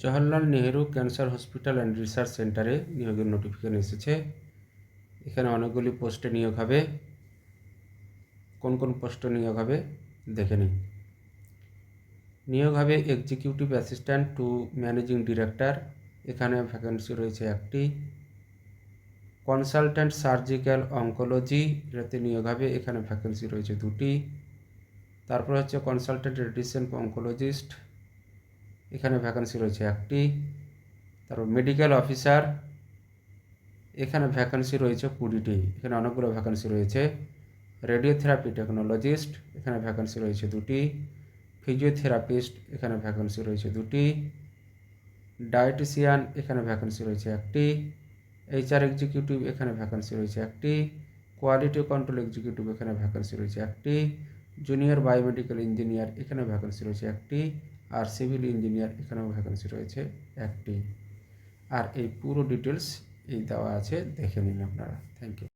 Jawaharlal Nehru cancer hospital and research সেন্টারে নিয়োগের notification এসেছে। এখানে অনেকগুলি পোস্টে নিয়োগ হবে। কোন কোন পোস্টে নিয়োগ হবে দেখে নিন। নিয়োগ হবে executive assistant two managing director, এখানে ভ্যাকেন্সি রয়েছে একটি। কনসালট্যান্ট সার্জিক্যাল অঙ্কোলজি, এটাতে নিয়োগ হবে, এখানে ভ্যাকেন্সি রয়েছে দুটি। তারপর হচ্ছে কনসালট্যান্ট রেডিয়েশন অঙ্কোলজিস্ট, এখানে ভ্যাকেন্সি রয়েছে একটি। তারপর মেডিকেল অফিসার, এখানে ভ্যাকেন্সি রয়েছে 20টি, এখানে অনেকগুলো ভ্যাকেন্সি রয়েছে। রেডিওথেরাপি টেকনোলজিস্ট, এখানে ভ্যাকেন্সি রয়েছে দুটি। ফিজিওথেরাপিস্ট, এখানে ভ্যাকেন্সি রয়েছে দুটি। ডায়েটিশিয়ান, এখানে ভ্যাকেন্সি রয়েছে একটি। HR এক্সিকিউটিভ, এখানে ভ্যাকেন্সি রয়েছে একটি। কোয়ালিটি কন্ট্রোল এক্সিকিউটিভ, এখানে ভ্যাকেন্সি রয়েছে একটি। জুনিয়র বায়োমেডিক্যাল ইঞ্জিনিয়ার, এখানে ভ্যাকেন্সি রয়েছে একটি। আর সিভিল ইঞ্জিনিয়ার, এখানেও ভ্যাকেন্সি রয়েছে একটি। আর এই পুরো ডিটেলস এই দেওয়া আছে, দেখে নিন আপনারা। Thank you.